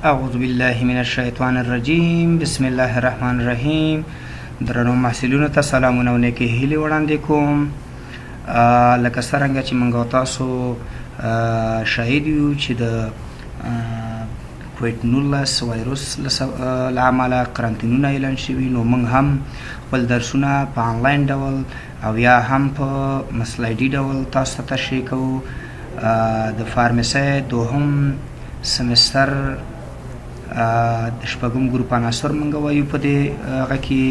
اعوذ بالله من الشیطان الرجیم بسم الله الرحمن الرحیم. درنو محصلینو ته سلامونه او نیکې هیلې وړاندې کوم. لکه څرنګه چې موږ تاسو شاهد یو چې د کوویډ 19 وایروس له امله قرنطینونه اعلان شوي، نو موږ هم خپل درسونه په آنلاین ډول او یا هم په مسلایډي ډول تاسو ته تشریح کوو. د فارمسی دوهم سمستر د شپږم ګروپ عناصر موږ وایو په دې هغه کې.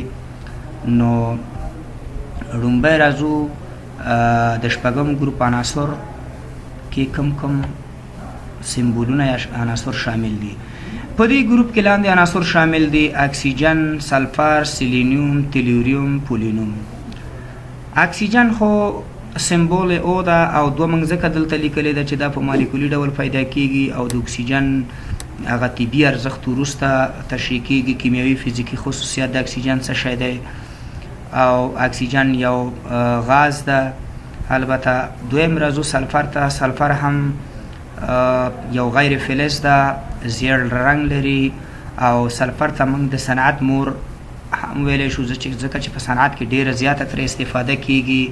نو لومبی راځو د شپږم ګروپ عناصر کې کوم سمبولونه یا عناصر شامل دي. په دې ګروپ کې لاندې عناصر شامل دي: اکسیجن، سلفر، سیلینیوم، تلوریم، پولینوم. اکسیجن خو سمبول او ده او دوه موږ ځکه دلته لیکلې ده چې دا په مالیکولي ډول پیدا کیږي او د اکسیجن هغه طبي ارزښت وروسته تشریح کیږي. کیمیاوي فزیکي خصوصیات د اکسیجن څه شی دی؟ او اکسیجن یو غاز ده. البته دویم راځو سلفر ته. سلفر هم یو غیر فلز ده، زیړ رنګ لري او سلفر ته موږ د صنعت مور هم ویلی شو ځکه چې په صنعت کې ډیره زیاته ترې استفاده کیږي،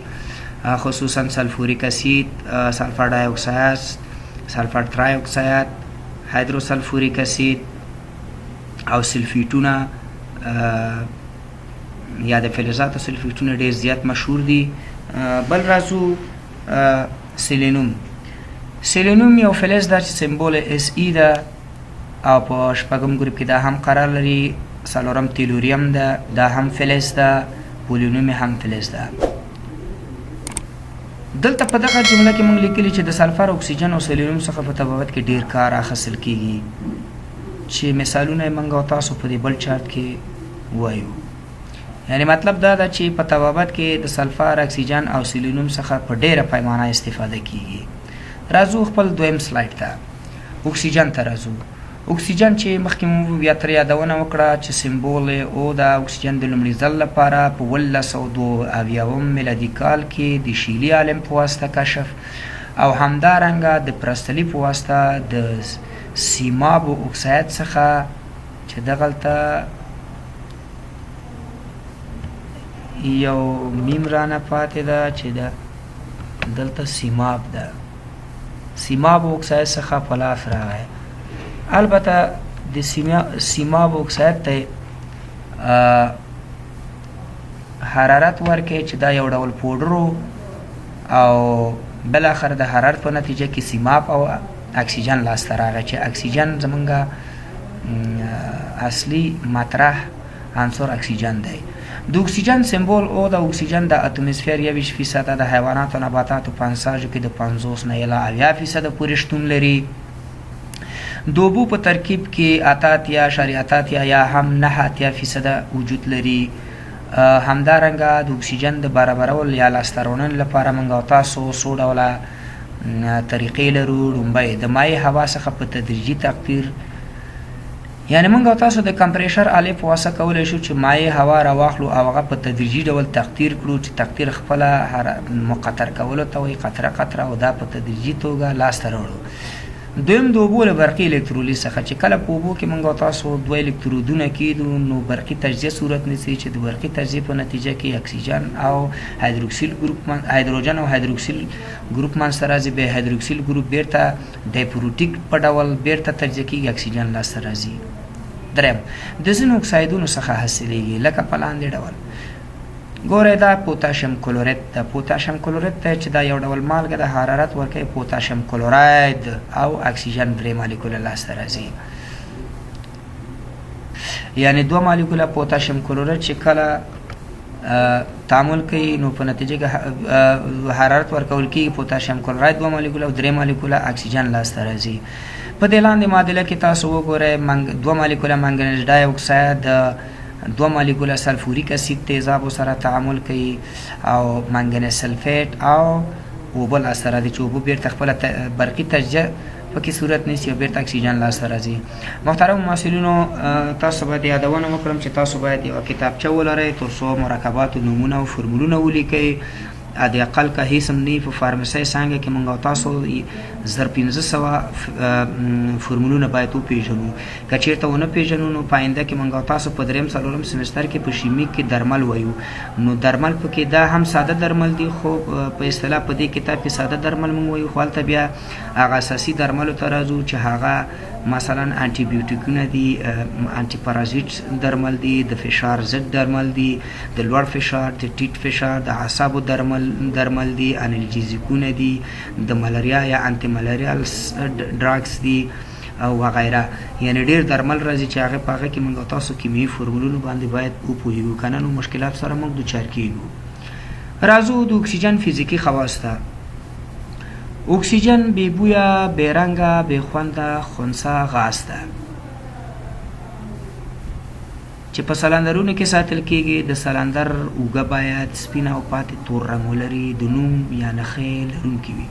خصوصا سلفوریک اسید، سلفر ډای اکساید، سلفر ترای اکساید، هایدروسلفوریک اسید او سلفیټونه یا د فلزاتو سلفیټونه ډیر زیات مشهور دي. بل راځو سیلینوم. سیلینوم یو فلز ده چې سمبول اس ای ده او په شپږم ګروپ کې دا هم قرار لري. څلورم تلوریم ده، دا هم فلز ده. پولینوم هم فلز ده. دلته په دغه جمله کې موږ لیکلي چې د سلفر، اکسیجن او سیلینوم څخه په تفاوت کې ډیر کار اخیستل کیږي، چې مثالونه یې موږ او تاسو په دې بل چارت کې وایو. یعنی مطلب دا ده چې په تفاوت کې د سلفر، اکسیجن او سیلینوم څخه په ډیره پیمانه استفاده کیږي. راځو خپل دویم سلایډ ته. اکسیجن ته راځو. اکسیجن چې مخکې مو بیا ترې یادونه وکړه چې سمبول او د اکسیجن د لومړي ځل لپاره په 1902 میلادي کال کې د شیلي عالم په واسطه کشف او همدارنګه د پرستلي په واسطه د سیماب اکساید څخه چې دغلته یو میم رانه پاتې ده چې دلته سیماب ده، سیماب اکساید څخه په لاس راغی. البته د سیماب اکساید ته حرارت ورکړي چې دا یو ډول پوډرو او بالاخره د حرارت په نتیجه کې سیماب او اکسیجن لاسته راغی چې اکسیجن زمونږ اصلي مطرح عنصر اکسیجن دی. د اکسیجن سمبول او د اکسیجن د اتموسفیر 20% د حیوانات او نباتاتو په انساجو کې د 50 نه الی 80% پورې شتون لري. د اوبو په ترکیب کې 88.88 یا هم 9% وجود لري. همدارنګه د اکسیجن د برابرولو یا لاسته راوړنې لپاره موږ او تاسو څو ډوله طریقې لرو. لومبی د مایع هوا څخه په تدریجي تقطیر، یعنی موږ او تاسو د کمپریشر آلې په واسطه کولی شو چې مایع هوا راواخلو او هغه په تدریجي ډول تقطیر کړو چې تقطیر خپله مقطر کولو ته وایي، قطره قطره، او دا په تدریجي توګه لاسته راوړو. دویم د اوبو له برقي الکترولیز څخه چې کله په اوبو کې موږ او تاسو دوه الکترودونه کیدو نو برقي تجزیه صورت نیسي چې د برقي تجزیه په نتیجه کې اکسیجن او هایدروکسیل ګروپ هایدروجن او هایدروکسیل ګروپ منځته راځي. به هایدروکسیل ګروپ بیرته ډایپروټیک په ډول بیرته تجزیه کیږي، اکسیجن لاسته راځي. دریم د ځینو اکسایدونو څخه حاصلیږي لکه په لاندې ډول. ګوره دا پوتاشیم کلورید ده. پوتاشیم کلورید ته چې دا یو ډول مالګه د حرارت ورکوي، پوتاشیم کلوراید او اکسیجن 3 مالیکوله لاسته راځي. یعنی 2 مالیکوله پوتاشیم کلورید چې کله تعامل کوي نو په نتیجه کې حرارت ورکول کېږي، پوتاشیم کلوراید 2 مالیکوله او 3 مالیکوله اکسیجن لاسته راځي. په دې لاندې معادله کې تاسو وګورئ 2 مالیکوله منګنیز ډای اکساید 2 مالیکوله سلفوریک اسید تیزابو سره تعامل کوي او منګنیز سلفیټ او اوبه لاسته راځي چې اوبه بیرته خپله برقي تجزیه پکې صورت نیسي او بیرته اکسیجن لاسته راځي. محترم محصلینو، تاسو باید یادونه وکړم چې تاسو باید یوه کتابچه ولرئ تر څو مرکباتو نومونه او فرمولونه ولیکئ د اقل که هیڅ هم نه په فارمسی څانګه کې موږ او تاسو 1500 فورمولونه باید وپېژنو. که چېرته ونه پېژنو نو په آینده کې موږ او تاسو په درېیم څلورم سمستر کې په شیمیک کې درمل وایو، نو درمل پکې دا هم ساده درمل دي، خو په اصطلاح په دې کتاب کې ساده درمل موږ وایو، خو هلته بیا هغه اساسي درملو ته راځو چې هغه مثلا انټي بیوټیکونه دي، انټي پارازیټ درمل دي، د فشار ضد درمل دي، د لوړ فشار، د ټیټ فشار، د اعصابو درمل دي، انالجیزیکونه دي، د ملاریا یا انټي ملاریال ډراګز دي او وغیره. یعنی ډیر درمل راځي چې هغه په هغه کې موږ تاسو کیمیاوي فورمولونو باندې باید وپوهیږو، کنه نو مشکلات سره موږ دوچار کیږو. راځو د اکسیجن فزیکی خواص ته. اکسیجن بی بویا، بی رنگه، بی خونده، خونسا غاز ده چې په سلندرونو کې ساتل کېږي. د سلندر اوږه باید سپینه او پاتې تور رنګ ولري، د نوم یا نښې لرونکي وي.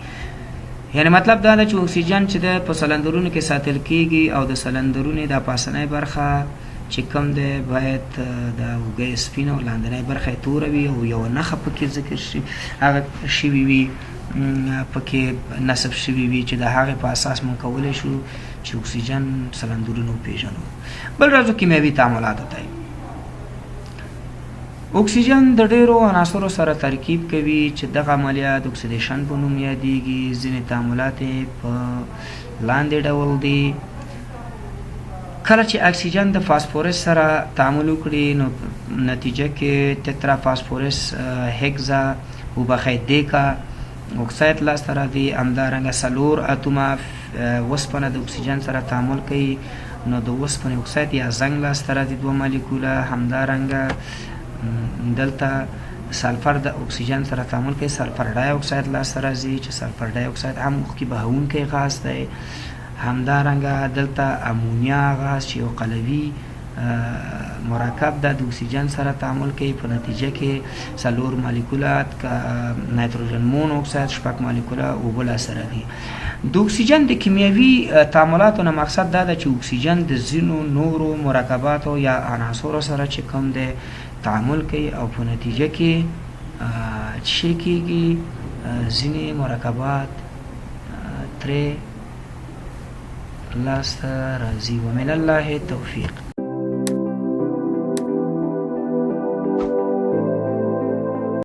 یعنی مطلب دا ده چې اکسیجن چې ده په سلندرونو کې ساتل کېږي او د سلندرونو د پاسنۍ برخه چې کوم دی باید د اوږه سپینه او لاندنۍ برخه یې توره وي او یوه نښه پکې ذکر هغه شوي وي، پکې نصب شوي وي چې د هغې په اساس موږ کولی شو چې اکسیجن سلندرونه وپېژنو. بل راځو کیمیاوي تعاملاتو ته. اکسیجن د ډیرو عناصرو سره ترکیب کوي چې دغه عملیات اکسیدیشن په نوم یادیږي. ځینې تعاملات په لاندې ډول دي. کله چې اکسیجن د فاسفورس سره تعامل وکړي نو نتیجه کې تترا فاسفورس هیګزا وبخښئ دیکا اکساید لاسته راځي. همدارنګه څلور اتومه وسپنه د اکسیجن سره تعامل کوي نو د وسپنې اکساید یا زنګ لاسته راځي، دوه مالیکوله. همدارنګه دلته سلفر د اکسیجن سره تعامل کوي، سلفر ډای اکساید لاسته راځي چې سلفر ډای اکساید هم اوښکې بهونکی غاز دی. همدارنګه دلته امونیا غاز چې یو قلوي مرکب ده د اکسیجن سره تعامل کوي، په نتیجه کې څلور مالیکولات نایتروجن مون اکساید، شپږ مالیکوله اوبه لاسته راځي. د اکسیجن د کیمیاوي تعاملاتو نه مقصد دا ده چې اکسیجن د ځینو نورو مرکباتو یا عناصرو سره چې کوم دی تعامل کوي او په نتیجه کې چې کېږي ځینې مرکبات ترې لاسته راځي. ومن الله توفیق.